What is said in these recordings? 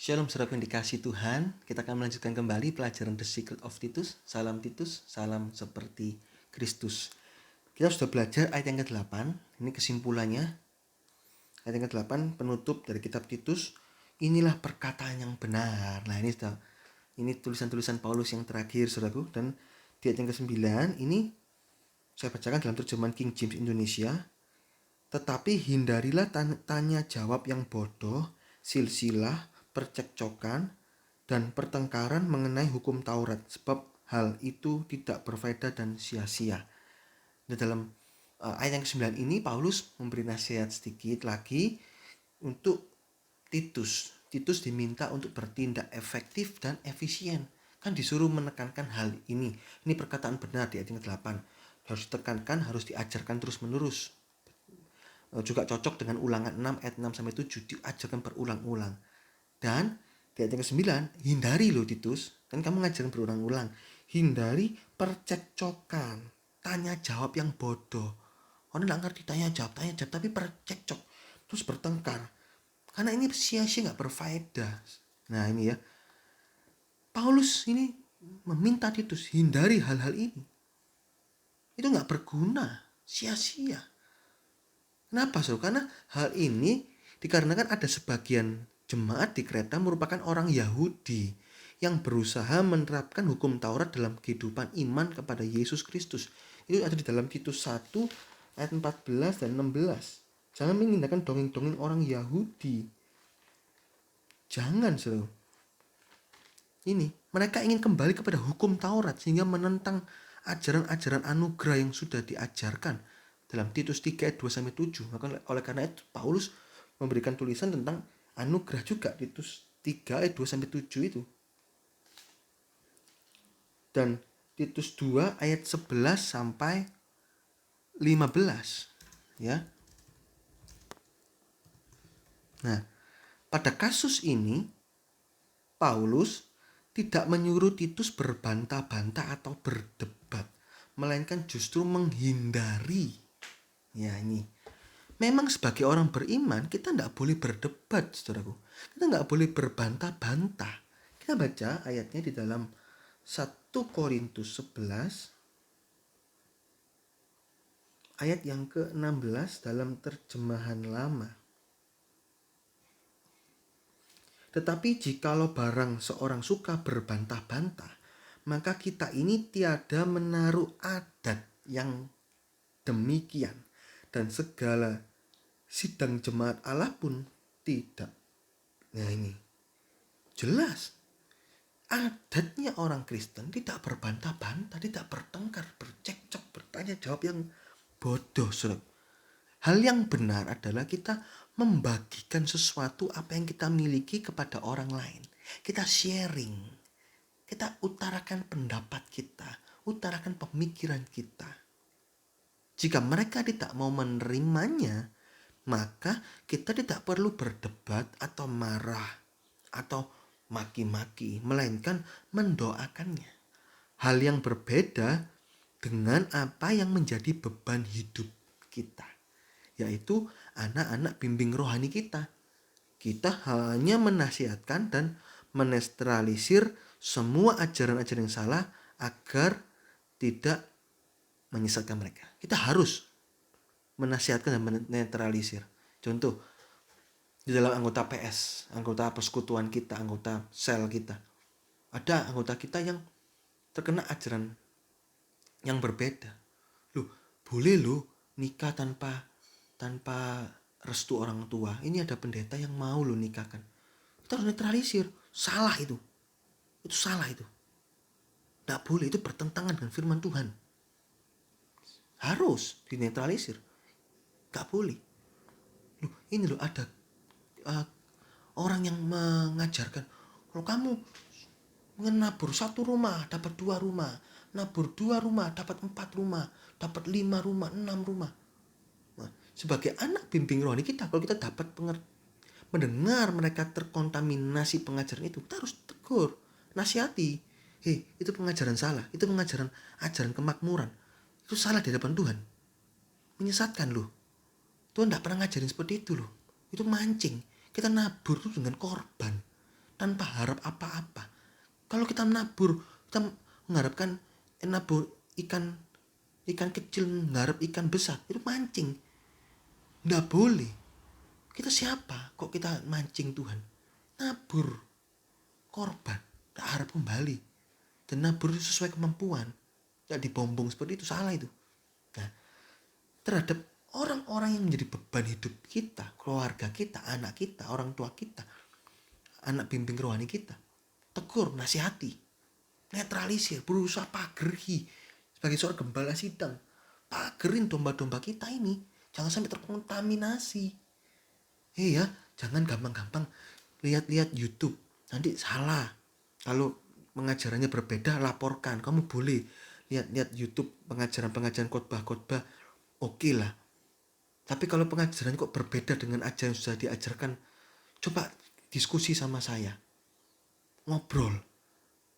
Shalom saudara yang dikasih Tuhan. Kita akan melanjutkan kembali pelajaran The Secret of Titus. Salam Titus, salam seperti Kristus. Kita sudah belajar ayat yang ke-8. Ini kesimpulannya. Ayat yang ke-8 penutup dari kitab Titus. Inilah perkataan yang benar. Nah, ini tulisan-tulisan Paulus yang terakhir saudaraku. Dan di ayat yang ke-9 ini saya bacakan dalam terjemahan King James Indonesia. Tetapi hindarilah tanya jawab yang bodoh, silsilah, percekcokan, dan pertengkaran mengenai hukum Taurat, sebab hal itu tidak berfaedah dan sia-sia. Di dalam ayat yang ke-9 ini Paulus memberi nasihat sedikit lagi untuk Titus. Titus diminta untuk bertindak efektif dan efisien. Kan disuruh menekankan hal ini. Ini perkataan benar di ayat yang ke-8. Harus ditekankan, harus diajarkan terus-menerus. Juga cocok dengan ulangan 6 ayat 6 sampai 7, diajarkan berulang-ulang. Dan di ayat yang ke-9, hindari loh Titus, kan kamu ngajarin berulang-ulang, hindari percekcokan, tanya jawab yang bodoh. Orang nggak ngerti tanya jawab tapi percekcok, terus bertengkar, karena ini sia-sia, nggak berfaedah. Nah ini ya, Paulus ini meminta Titus hindari hal-hal ini. Itu nggak berguna, sia-sia. Kenapa saudara? Karena hal ini dikarenakan ada sebagian jemaat di Kreta merupakan orang Yahudi yang berusaha menerapkan hukum Taurat dalam kehidupan iman kepada Yesus Kristus. Itu ada di dalam Titus 1 ayat 14 dan 16. Jangan mengindahkan dongeng-dongeng orang Yahudi. Jangan saudara. Ini mereka ingin kembali kepada hukum Taurat sehingga menentang ajaran-ajaran anugerah yang sudah diajarkan dalam Titus 3 ayat 2 sampai 7. Maka oleh karena itu Paulus memberikan tulisan tentang anugerah juga, Titus 3 ayat 2 sampai 7 itu. Dan Titus 2 ayat 11 sampai 15 ya. Nah, pada kasus ini Paulus tidak menyuruh Titus berbantah-bantah atau berdebat, melainkan justru menghindari. Ya ini, memang sebagai orang beriman kita tidak boleh berdebat saudaraku. Kita tidak boleh berbantah-bantah. Kita baca ayatnya di dalam 1 Korintus 11 ayat yang ke-16 dalam terjemahan lama. Tetapi jikalau barang seorang suka berbantah-bantah, maka kita ini tiada menaruh adat yang demikian, dan segala sidang jemaat Allah pun tidak. Nah ini jelas adatnya orang Kristen tidak berbantah-bantah, tidak bertengkar, bercekcok, bertanya jawab yang bodoh. Hal yang benar adalah kita membagikan sesuatu apa yang kita miliki kepada orang lain. Kita sharing, kita utarakan pendapat kita, utarakan pemikiran kita. Jika mereka tidak mau menerimanya, maka kita tidak perlu berdebat atau marah atau maki-maki, melainkan mendoakannya. Hal yang berbeda dengan apa yang menjadi beban hidup kita, yaitu anak-anak bimbing rohani kita. Kita hanya menasihatkan dan menetralisir semua ajaran-ajaran yang salah agar tidak menyesatkan mereka. Kita harus menasihatkan dan menetralisir. Contoh, di dalam anggota PS, anggota persekutuan kita, anggota sel kita, ada anggota kita yang terkena ajaran yang berbeda. Loh, boleh loh nikah tanpa restu orang tua. Ini ada pendeta yang mau loh nikahkan. Kita harus netralisir. Salah itu. Itu salah itu. Tidak boleh, itu bertentangan dengan firman Tuhan. Harus dinetralisir. Gak boleh. Loh, ini loh ada orang yang mengajarkan, kalau kamu menabur 1 rumah dapat 2 rumah, nabur 2 rumah dapat 4 rumah, dapat 5 rumah, 6 rumah. Nah, sebagai anak bimbing rohani kita, kalau kita dapat mendengar mereka terkontaminasi pengajaran itu, kita harus tegur, nasihati. Hei, itu pengajaran salah, itu ajaran kemakmuran. Itu salah di hadapan Tuhan. Menyesatkan loh. Tuhan tidak pernah ngajarin seperti itu loh. Itu mancing. Kita nabur itu dengan korban. tanpa harap apa-apa. Kalau kita menabur, kita mengharapkan nabur ikan kecil mengharap ikan besar, itu mancing. Nggak boleh. Kita siapa kok kita mancing Tuhan? Nabur korban, tak harap kembali. Dan nabur sesuai kemampuan. Tidak dibombong seperti itu, salah itu. Nah, terhadap orang-orang yang menjadi beban hidup kita, keluarga kita, anak kita, orang tua kita, anak bimbing rohani kita, tegur, nasihati, netralisir, berusaha pageri. Sebagai seorang gembala sidang, pagerin domba-domba kita ini, jangan sampai terkontaminasi. Ya, jangan gampang-gampang lihat-lihat YouTube, nanti salah. Kalau pengajarannya berbeda, laporkan. Kamu boleh lihat-lihat YouTube pengajaran-pengajaran khotbah-khotbah, oke lah. Tapi kalau pengajaran kok berbeda dengan ajaran yang sudah diajarkan, coba diskusi sama saya, ngobrol.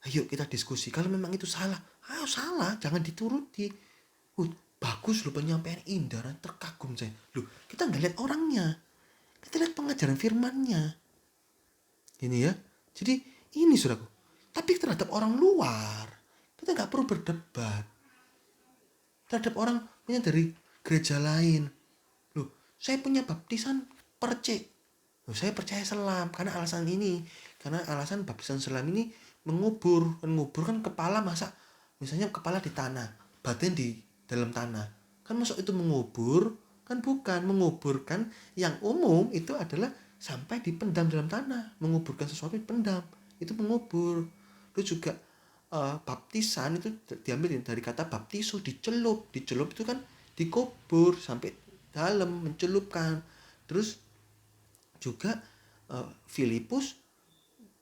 Ayo kita diskusi. Kalau memang itu salah, ayo salah, jangan dituruti. Bagus loh penyampaian indah, terkagum saya. Loh, kita nggak lihat orangnya, kita lihat pengajaran firmannya. Ini ya. Jadi ini saudaraku. Tapi terhadap orang luar, kita nggak perlu berdebat. Terhadap orang punya dari gereja lain, loh, saya punya baptisan percik. Loh, saya percaya selam karena alasan ini. Karena alasan baptisan selam ini mengubur kan kepala, masa misalnya kepala di tanah, batin di dalam tanah. Kan masuk itu mengubur? Kan bukan. Menguburkan yang umum itu adalah sampai dipendam dalam tanah. Menguburkan sesuatu dipendam, itu mengubur. Itu juga baptisan itu diambil dari kata baptisu, dicelup itu kan dikubur sampai dalam, mencelupkan. Terus juga Filipus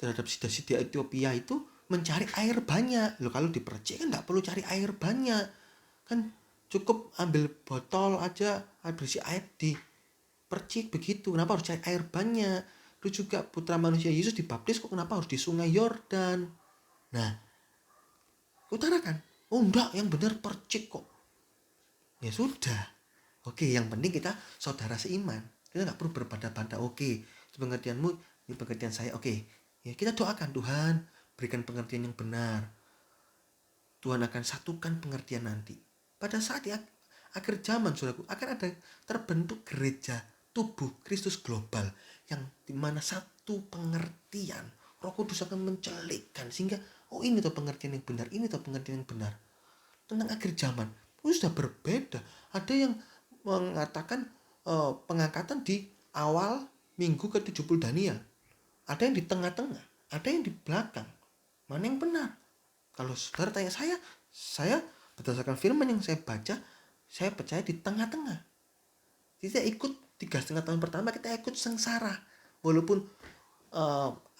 terhadap sida-sida Ethiopia itu mencari air banyak. Loh, kalau dipercik kan nggak perlu cari air banyak, kan cukup ambil botol aja, berisi air dipercik begitu. Kenapa harus cari air banyak? Terus juga putra manusia Yesus dibaptis kok kenapa harus di sungai Yordan? Nah, utarakan, oh enggak, yang benar percik kok. Ya sudah, oke, yang penting kita saudara seiman, kita nggak perlu berbeda-beda. Oke, pengertianmu, ini pengertian saya. Oke, ya kita doakan Tuhan berikan pengertian yang benar. Tuhan akan satukan pengertian nanti. Pada saat di akhir zaman, saudaraku, akan ada terbentuk gereja tubuh Kristus global yang dimana satu pengertian Roh Kudus akan mencelikkan sehingga ini tuh pengertian yang benar, ini tuh pengertian yang benar. Tentang akhir zaman itu sudah berbeda. Ada yang mengatakan pengangkatan di awal minggu ke-70 Daniel. Ada yang di tengah-tengah, ada yang di belakang. Mana yang benar? Kalau saudara tanya saya berdasarkan firman yang saya baca, saya percaya di tengah-tengah. Kita ikut 3,5 tahun pertama, kita ikut sengsara. Walaupun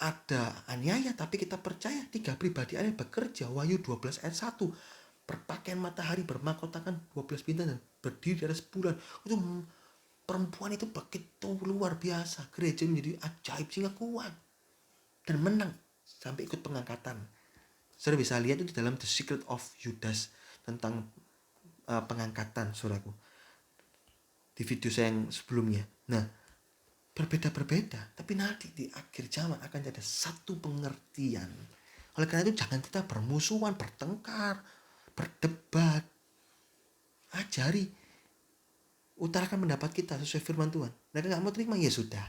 ada aniaya, tapi kita percaya 3 pribadi Allah bekerja. Wahyu 12 ayat 1. Berpakaian matahari, bermahkotakan 12 bintang dan berdiri di atas bulan. Itu perempuan itu begitu luar biasa. Gereja menjadi ajaib sehingga kuat dan menang sampai ikut pengangkatan. Saudara bisa lihat itu di dalam The Secret of Judas tentang pengangkatan, saudaraku, di video saya yang sebelumnya. Nah, berbeda-berbeda, tapi nanti di akhir zaman akan ada satu pengertian. Oleh karena itu jangan kita bermusuhan, bertengkar, berdebat. Ajari, utarakan pendapat kita sesuai firman Tuhan. Nah, nggak mau terima, ya sudah.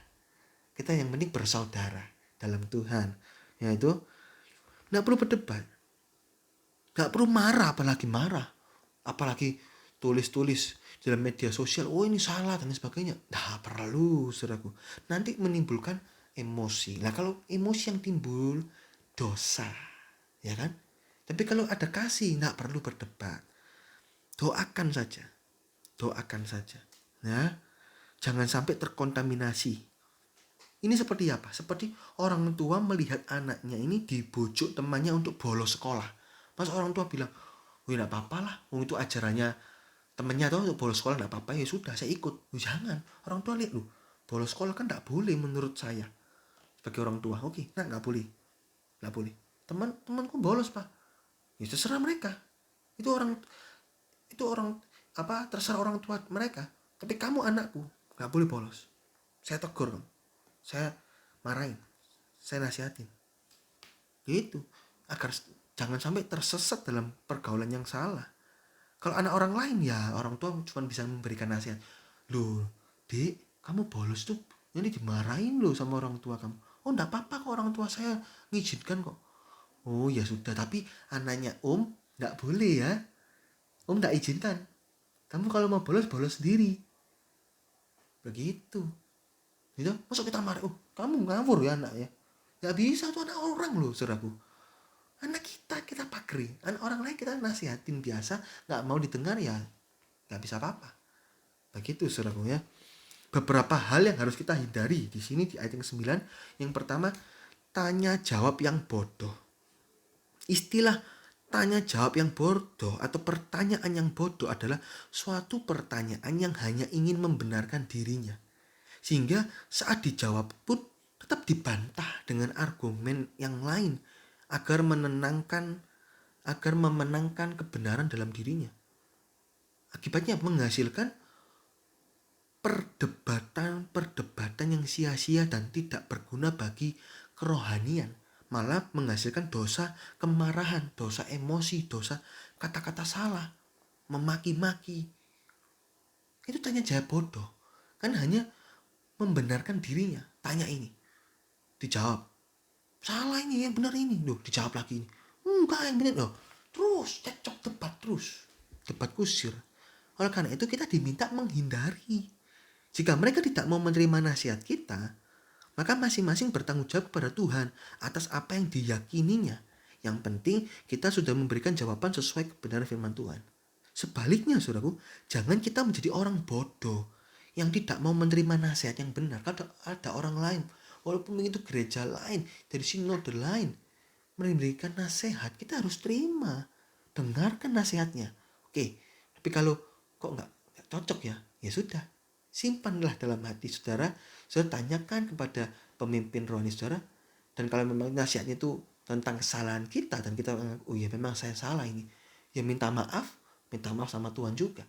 Kita yang penting bersaudara dalam Tuhan. Yaitu nggak perlu berdebat, nggak perlu marah, apalagi tulis-tulis dalam media sosial, oh ini salah dan sebagainya. Nggak perlu, saudaraku. Nanti menimbulkan emosi. Nah, kalau emosi yang timbul, dosa, ya kan? Tapi kalau ada kasih, nggak perlu berdebat. Doakan saja. Nah, jangan sampai terkontaminasi. Ini seperti apa? Seperti orang tua melihat anaknya ini dibujuk temannya untuk bolos sekolah. Pas orang tua bilang, wih, gak apa-apa lah, itu ajarannya temennya tuh untuk bolos sekolah, gak apa-apa, ya sudah saya ikut. Jangan, orang tua lihat, bolos sekolah kan gak boleh menurut saya sebagai orang tua. Oke, nah gak boleh. Temanku bolos, Pak. Ya terserah mereka. Itu orang terserah orang tua mereka. Tapi kamu anakku gak boleh bolos. Saya tegur kamu, saya marahin, saya nasihatin. Gitu. Agar jangan sampai tersesat dalam pergaulan yang salah. Kalau anak orang lain ya orang tua cuma bisa memberikan nasihat. Loh, Dek, kamu bolos tuh ini dimarahin loh sama orang tua kamu. Oh, enggak apa-apa kok, orang tua saya ngizinkan kok. Oh ya sudah, tapi anaknya Om enggak boleh ya. Om enggak izinkan. Kamu kalau mau bolos, bolos sendiri. Begitu. Gitu. Masuk kita marah. Oh, kamu ngawur ya anak ya. Enggak bisa tuh, anak orang loh, saudaraku. Anak kita pakri. Anak orang lain kita nasihatin biasa, enggak mau didengar ya enggak bisa apa-apa. Begitu saudaraku ya. Beberapa hal yang harus kita hindari di sini di ayat yang 9. Yang pertama, tanya jawab yang bodoh. Istilah tanya jawab yang bodoh atau pertanyaan yang bodoh adalah suatu pertanyaan yang hanya ingin membenarkan dirinya. Sehingga saat dijawab pun tetap dibantah dengan argumen yang lain agar memenangkan kebenaran dalam dirinya. Akibatnya menghasilkan perdebatan yang sia-sia dan tidak berguna bagi kerohanian, malah menghasilkan dosa kemarahan, dosa emosi, dosa kata-kata salah, memaki-maki. Itu tanya jawab bodoh, kan hanya membenarkan dirinya. Tanya ini, dijawab, salah ini, yang benar ini, loh dijawab lagi ini, enggak yang benar loh, terus cekcok debat kusir. Oleh karena itu kita diminta menghindari. Jika mereka tidak mau menerima nasihat kita, maka masing-masing bertanggung jawab kepada Tuhan atas apa yang diyakininya. Yang penting kita sudah memberikan jawaban sesuai kebenaran firman Tuhan. Sebaliknya saudaraku, jangan kita menjadi orang bodoh yang tidak mau menerima nasihat yang benar. Kalau ada orang lain, walaupun itu gereja lain, dari sinode lain, memberikan nasihat, kita harus terima. Dengarkan nasihatnya. Oke, tapi kalau kok nggak cocok ya, ya sudah. Simpanlah dalam hati saudara. Saudara tanyakan kepada pemimpin rohani saudara. Dan kalau memang nasihatnya itu tentang kesalahan kita dan kita oh ya memang saya salah ini, ya minta maaf sama Tuhan juga.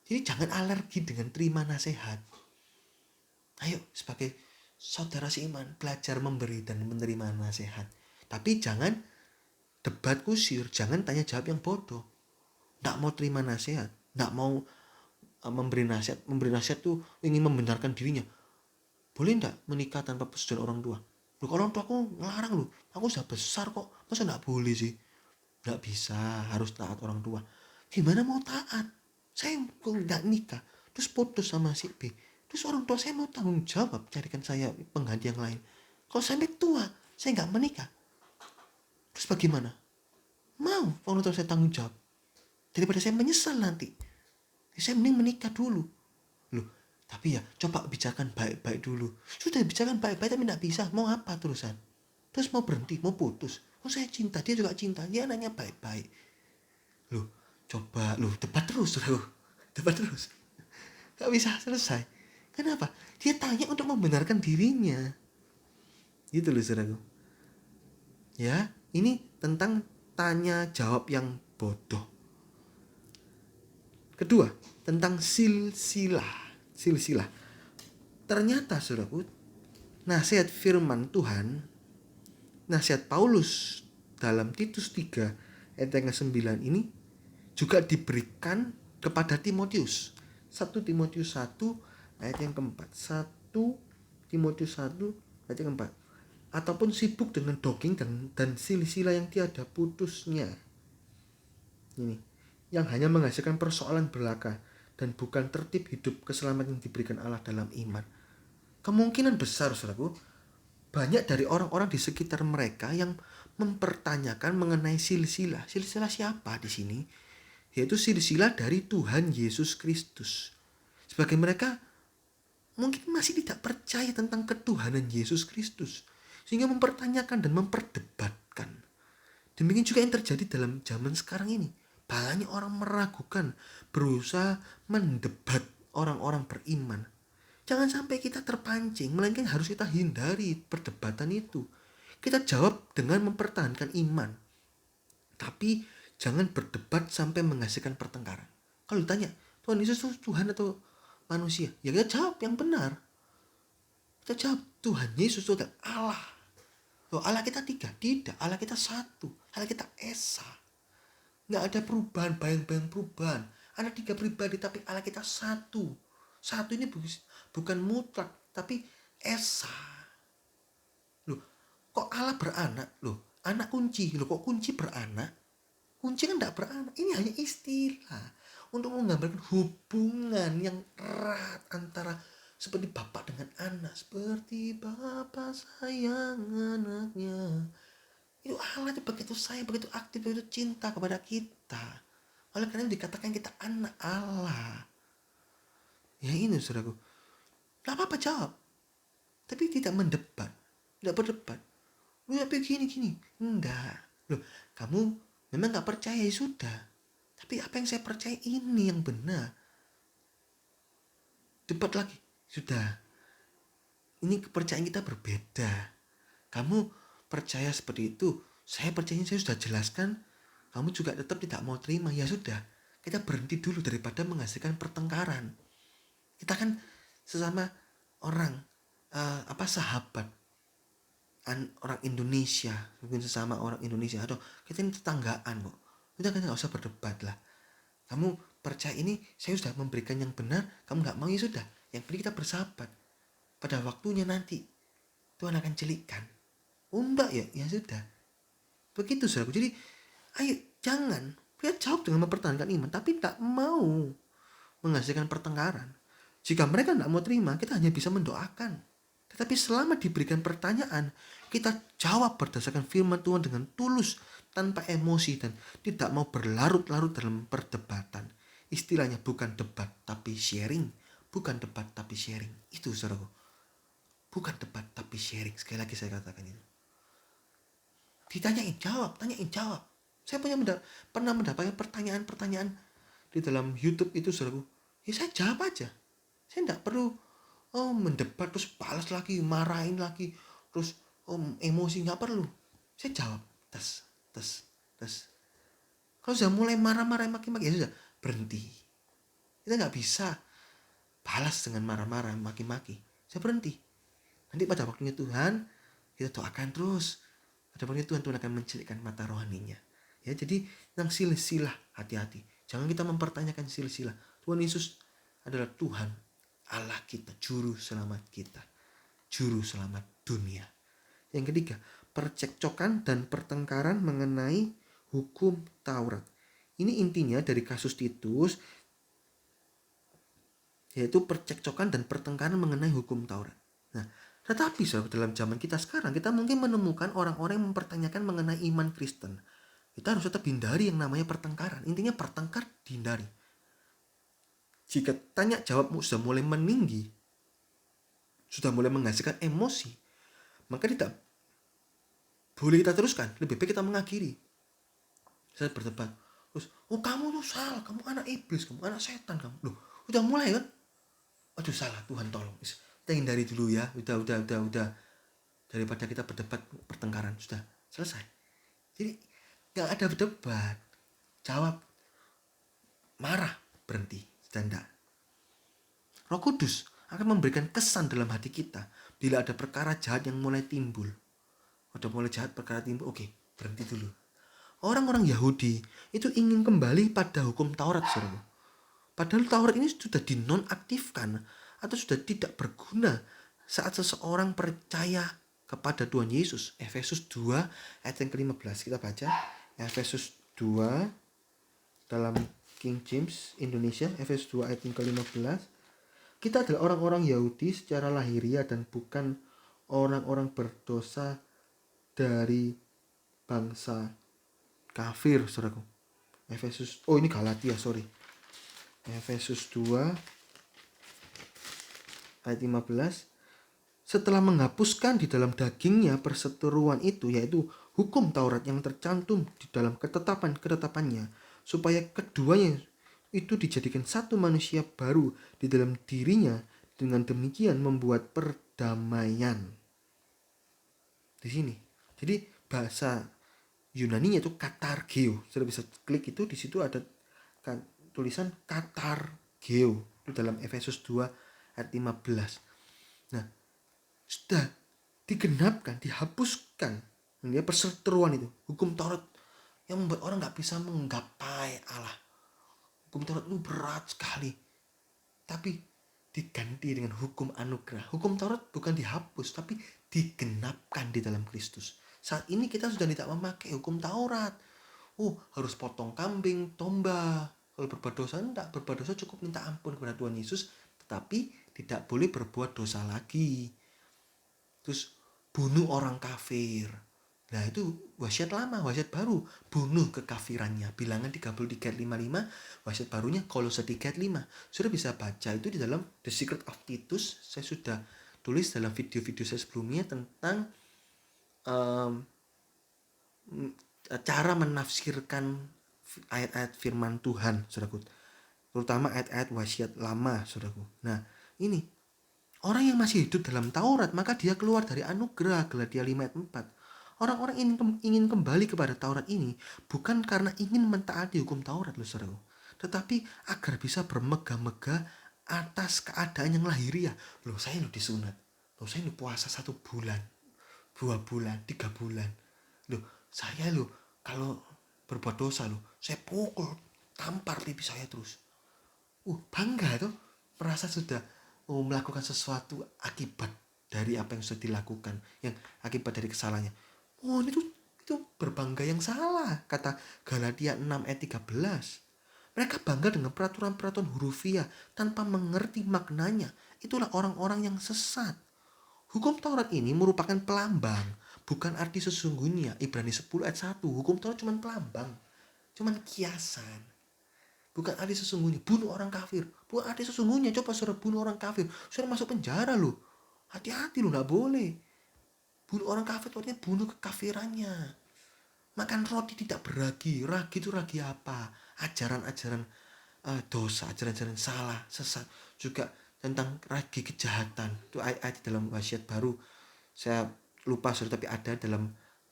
Jadi jangan alergi dengan terima nasihat. Ayo sebagai saudara seiman belajar memberi dan menerima nasihat. Tapi jangan debat kusir, jangan tanya jawab yang bodoh. Nggak mau terima nasihat, nggak mau memberi nasihat tuh ingin membenarkan dirinya. Boleh enggak menikah tanpa persetujuan orang tua? Loh, kalau orang tua aku ngelarang loh, aku sudah besar kok, masa enggak boleh sih? Enggak bisa, harus taat orang tua. Gimana mau taat? Saya kok enggak nikah, terus putus sama si B, terus orang tua saya mau tanggung jawab carikan saya pengganti yang lain. Kalau sampai tua saya enggak menikah, terus bagaimana? Mau orang tua saya tanggung jawab daripada saya menyesal nanti. Saya mending menikah dulu. Loh, tapi ya coba bicarakan baik-baik dulu. Sudah bicarakan baik-baik tapi tidak bisa. Mau apa terusan? Terus mau berhenti, mau putus. Oh saya cinta, dia juga cinta. Dia nanya baik-baik. Loh, coba. Loh, debat terus. Loh. Debat terus. Gak bisa selesai. Kenapa? Dia tanya untuk membenarkan dirinya. Gitu loh saudaraku. Ya, ini tentang tanya jawab yang bodoh. Kedua, tentang silsilah. Ternyata saudaraku, nasihat firman Tuhan, nasihat Paulus dalam Titus 3 ayat yang ke-9 ini juga diberikan kepada Timotius. 1 Timotius 1 ayat yang keempat. 1 Timotius 1 ayat yang keempat. Ataupun sibuk dengan dongeng dan silsilah yang tiada putusnya. Ini yang hanya menghasilkan persoalan belaka dan bukan tertib hidup keselamatan yang diberikan Allah dalam iman. Kemungkinan besar saudaraku, banyak dari orang-orang di sekitar mereka yang mempertanyakan mengenai silsilah. Silsilah siapa di sini? Yaitu silsilah dari Tuhan Yesus Kristus. Sebagai mereka mungkin masih tidak percaya tentang ketuhanan Yesus Kristus, sehingga mempertanyakan dan memperdebatkan. Demikian juga yang terjadi dalam zaman sekarang ini. Banyak orang meragukan, berusaha mendebat orang-orang beriman. Jangan sampai kita terpancing, melainkan harus kita hindari perdebatan itu. Kita jawab dengan mempertahankan iman. Tapi jangan berdebat sampai menghasilkan pertengkaran. Kalau ditanya, Tuhan Yesus itu Tuhan atau manusia? Ya kita jawab yang benar. Kita jawab, Tuhan Yesus itu adalah Allah. Loh, Allah kita tiga? Tidak, Allah kita satu. Allah kita esa. Nggak ada perubahan, bayang-bayang perubahan. Ada tiga pribadi tapi Allah kita satu. Satu ini bukan mutlak tapi esa. Loh, kok Allah beranak? Loh, anak kunci. Loh, kok kunci beranak? Kunci kan tidak beranak. Ini hanya istilah untuk menggambarkan hubungan yang erat antara seperti bapak dengan anak, seperti bapak sayang anaknya. Itu Allah itu begitu sayang, begitu aktif, begitu cinta kepada kita. Oleh karena itu dikatakan kita anak Allah. Ya ini saudaraku. Gak apa-apa jawab. Tapi tidak mendebat. Tidak berdebat. Lu tapi gini. Enggak. Loh, kamu memang gak percaya, ya sudah. Tapi apa yang saya percaya ini yang benar. Debat lagi. Sudah. Ini kepercayaan kita berbeda. Kamu percaya seperti itu. Saya percaya, saya sudah jelaskan. Kamu juga tetap tidak mau terima. Ya sudah. Kita berhenti dulu daripada menghasilkan pertengkaran. Kita kan sesama orang sahabat orang Indonesia, mungkin sesama orang Indonesia, atau kita ini tetanggaan kok. Kita kan nggak usah berdebat lah. Kamu percaya ini, saya sudah memberikan yang benar, kamu nggak mau, ya sudah. Yang penting kita bersahabat. Pada waktunya nanti Tuhan akan celikkan. Oh enggak ya, ya sudah. Begitu saudaraku. Jadi ayo jangan kita jawab dengan mempertahankan iman, tapi tak mau menghasilkan pertengkaran. Jika mereka tidak mau terima, kita hanya bisa mendoakan. Tetapi selama diberikan pertanyaan, kita jawab berdasarkan firman Tuhan dengan tulus, tanpa emosi dan tidak mau berlarut-larut dalam perdebatan. Istilahnya bukan debat tapi sharing. Bukan debat tapi sharing. Itu saudaraku. Bukan debat tapi sharing. Sekali lagi saya katakan itu. Ditanyain jawab, tanyain jawab. Saya pernah mendapatkan pertanyaan-pertanyaan di dalam YouTube itu saudaraku. Ya saya jawab aja. Saya tidak perlu mendebat terus balas lagi, marahin lagi, terus emosi, nggak perlu. Saya jawab, tes. Kalau sudah mulai marah-marah, maki-maki, ya sudah berhenti. Kita nggak bisa balas dengan marah-marah, maki-maki. Saya berhenti. Nanti pada waktunya Tuhan, kita doakan terus. Pada waktunya Tuhan akan mencelikkan mata rohaninya. Ya, jadi yang silsilah, hati-hati. Jangan kita mempertanyakan silsilah. Tuhan Yesus adalah Tuhan Allah kita, juru selamat kita, juru selamat dunia. Yang ketiga, percekcokan dan pertengkaran mengenai hukum Taurat. Ini intinya dari kasus Titus, yaitu percekcokan dan pertengkaran mengenai hukum Taurat. Nah, tetapi saudara, dalam zaman kita sekarang, kita mungkin menemukan orang-orang yang mempertanyakan mengenai iman Kristen. Kita harus tetap hindari yang namanya pertengkaran. Intinya pertengkar dihindari. Jika tanya jawabmu sudah mulai meninggi, sudah mulai menghasilkan emosi, maka tidak boleh kita teruskan. Lebih baik kita mengakhiri. Saya berdebat. Terus, kamu tuh salah, kamu anak iblis, kamu anak setan, kamu. Loh, udah mulai kan? Aduh salah, Tuhan tolong. Kita hindari dulu ya. Udah. Daripada kita berdebat pertengkaran, sudah selesai. Jadi gak ada berdebat. Jawab. Marah, berhenti. Tidak. Roh Kudus akan memberikan kesan dalam hati kita bila ada perkara jahat yang mulai timbul. Ada mulai jahat perkara timbul, oke, berhenti dulu. Orang-orang Yahudi itu ingin kembali pada hukum Taurat, saudara. Padahal Taurat ini sudah dinonaktifkan atau sudah tidak berguna saat seseorang percaya kepada Tuhan Yesus. Efesus 2 ayat yang ke-15 kita baca. Efesus 2 dalam King James Indonesia, Efesus 2 ayat yang ke-15. Kita adalah orang-orang Yahudi secara lahiriah dan bukan orang-orang berdosa dari bangsa kafir, saudaraku. Efesus, ini Galatia, sorry. Efesus 2 ayat 15. Setelah menghapuskan di dalam dagingnya perseteruan itu, yaitu hukum Taurat yang tercantum di dalam ketetapannya, supaya keduanya itu dijadikan satu manusia baru di dalam dirinya, dengan demikian membuat perdamaian. Di sini. Jadi bahasa Yunaninya itu katargeo. Sudah bisa klik itu, di situ ada tulisan katargeo di dalam Efesus 2 ayat 15. Nah, sudah digenapkan, dihapuskan. Ini perseteruan itu, hukum Taurat yang membuat orang nggak bisa menggapai Allah. Hukum Taurat itu berat sekali, tapi diganti dengan hukum anugerah. Hukum Taurat bukan dihapus, tapi digenapkan di dalam Kristus. Saat ini kita sudah tidak memakai hukum Taurat. Harus potong kambing, domba. Kalau berbuat dosa, enggak. Berbuat dosa cukup minta ampun kepada Tuhan Yesus, tetapi tidak boleh berbuat dosa lagi. Terus bunuh orang kafir. Nah itu wasiat lama, wasiat baru, bunuh kekafirannya. Bilangan 33 ayat 55, wasiat barunya Kolose 3 ayat 5. Sudah bisa baca itu di dalam The Secret of Titus. Saya sudah tulis dalam video-video saya sebelumnya tentang cara menafsirkan ayat-ayat firman Tuhan, saudaraku. Terutama ayat-ayat wasiat lama, saudaraku. Nah, ini orang yang masih hidup dalam Taurat, maka dia keluar dari anugerah. Galatia 5 ayat 4. Orang-orang ingin kembali kepada Taurat ini bukan karena ingin mentaati hukum Taurat, loh saudaraku, tetapi agar bisa bermegah-megah atas keadaan yang lahiriah. Loh saya disunat, loh saya puasa 1 bulan, 2 bulan, 3 bulan. Loh saya kalau berbuat dosa saya pukul, tampar pipi saya terus. Bangga tuh, merasa sudah melakukan sesuatu akibat dari apa yang sudah dilakukan, yang akibat dari kesalahannya. Itu berbangga yang salah, kata Galatia 6 ayat 13. Mereka bangga dengan peraturan-peraturan hurufiah tanpa mengerti maknanya. Itulah orang-orang yang sesat. Hukum Taurat ini merupakan pelambang, bukan arti sesungguhnya. Ibrani 10 ayat 1. Hukum Taurat cuma pelambang, cuma kiasan, bukan arti sesungguhnya. Bunuh orang kafir, bukan arti sesungguhnya. Coba saudara bunuh orang kafir, saudara masuk penjara loh. Hati-hati loh, gak boleh. Bunuh orang kafir artinya bunuh kekafirannya. Makan roti tidak beragi. Ragi itu ragi apa? Ajaran-ajaran dosa, ajaran-ajaran salah, sesat. Juga tentang ragi kejahatan. Itu ayat-ayat dalam wasiat baru. Saya lupa saudara, tapi ada dalam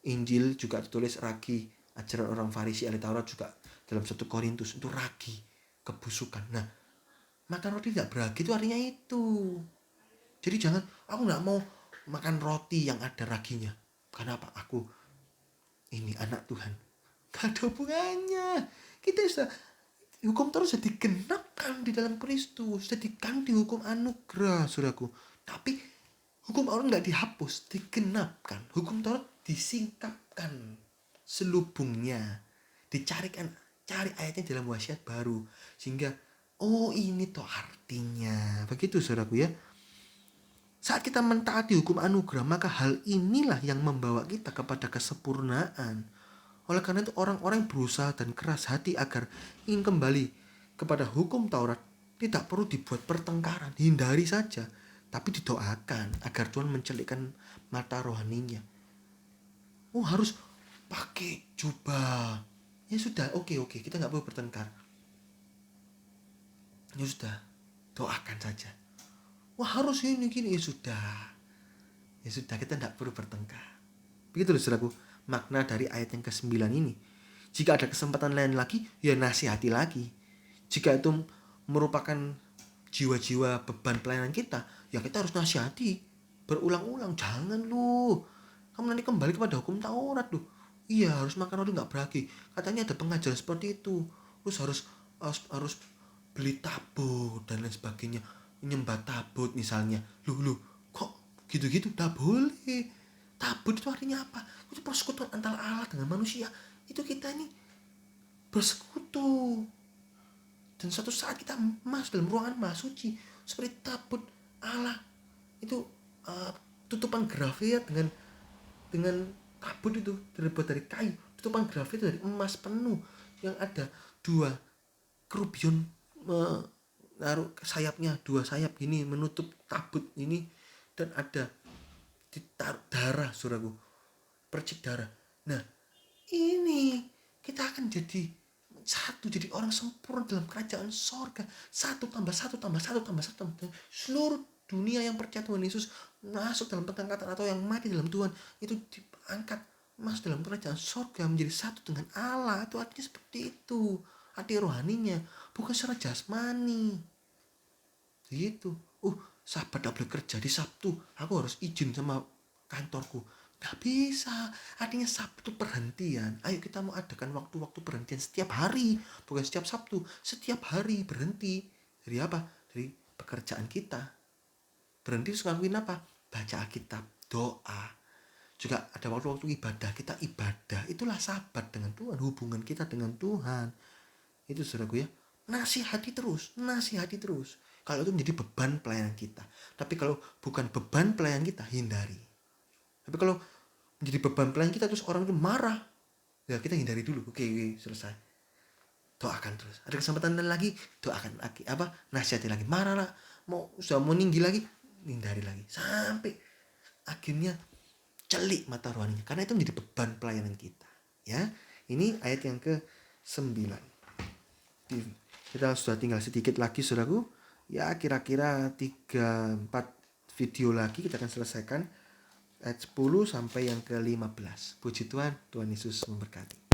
Injil juga ditulis ragi. Ajaran orang Farisi, ahli Taurat juga dalam 1 Korintus itu ragi, kebusukan. Nah, makan roti tidak beragi itu artinya itu. Jadi jangan, aku nggak mau makan roti yang ada raginya. Kenapa? Aku ini anak Tuhan. Gak ada hubungannya. Kita sudah, hukum Taurat sudah digenapkan di dalam Kristus, sudah diganti hukum anugerah, saudaraku. Tapi hukum Taurat nggak dihapus, digenapkan. Hukum Taurat disingkapkan selubungnya, cari ayatnya dalam wasiat baru, sehingga ini toh artinya. Begitu saudaraku ya. Saat kita mentaati hukum anugerah, maka hal inilah yang membawa kita kepada kesempurnaan. Oleh karena itu orang-orang berusaha dan keras hati agar ingin kembali kepada hukum Taurat tidak perlu dibuat pertengkaran, hindari saja, tapi didoakan agar Tuhan mencelikkan mata rohaninya. Harus pakai jubah. Ya sudah, oke, kita nggak perlu bertengkar. Ya sudah, doakan saja. Harus ini gini, ya sudah, kita tidak perlu bertengkar. Begitu loh saudaraku, makna dari ayat yang ke-9 ini. Jika ada kesempatan lain lagi, ya nasihati lagi. Jika itu merupakan jiwa-jiwa beban pelayanan kita, ya kita harus nasihati berulang-ulang. Jangan kamu nanti kembali kepada hukum Taurat Iya, harus makan roti nggak beragi. Katanya ada pengajaran seperti itu. Terus harus beli tabut dan lain sebagainya, menyembah tabut misalnya. Kok gitu-gitu? Nggak boleh. Tabut itu artinya apa? Itu persekutuan antara Allah dengan manusia. Itu kita ini bersekutu. Dan suatu saat kita masuk dalam ruangan maha suci seperti tabut Allah. Itu tutupan grafit dengan tabut itu terbuat dari kayu. Tutupan grafit dari emas penuh yang ada 2 kerubion menaruh sayapnya, 2 sayap ini menutup tabut ini, dan ada ditaruh darah, saudaraku, percik darah. Nah, ini kita akan jadi satu, jadi orang sempurna dalam kerajaan sorga. 1 tambah 1 tambah 1 tambah 1 tambah 1. Seluruh dunia yang percaya Tuhan Yesus masuk dalam pengangkatan, atau yang mati dalam Tuhan itu diangkat masuk dalam kerajaan sorga, menjadi satu dengan Allah. Itu artinya seperti itu, arti rohaninya, bukan secara jasmani gitu. Sahabat gak boleh kerja di Sabtu, aku harus izin sama kantorku. Nggak bisa. Artinya Sabtu perhentian. Ayo kita mau adakan waktu-waktu perhentian setiap hari. Bukan setiap Sabtu. Setiap hari berhenti. Dari apa? Dari pekerjaan kita. Berhenti terus ngelakuin apa? Baca Alkitab, doa. Juga ada waktu-waktu ibadah. Kita ibadah. Itulah sahabat dengan Tuhan. Hubungan kita dengan Tuhan. Itu saudaraku ya. Nasihati terus. Kalau itu menjadi beban pelayanan kita. Tapi kalau bukan beban pelayanan kita, hindari. Tapi kalau menjadi beban pelayanan kita terus orang itu marah, ya kita hindari dulu. Oke, selesai. Doakan terus. Ada kesempatan lagi, doakan lagi. Nasihati lagi. Marah lah. Sudah mau tinggi lagi, hindari lagi. Sampai akhirnya celik mata rohaninya. Karena itu menjadi beban pelayanan kita. Ya, ini ayat yang ke-9. Kita sudah tinggal sedikit lagi, saudaraku. Ya, kira-kira 3-4 video lagi kita akan selesaikan ayat 10 sampai yang ke-15. Puji Tuhan, Tuhan Yesus memberkati.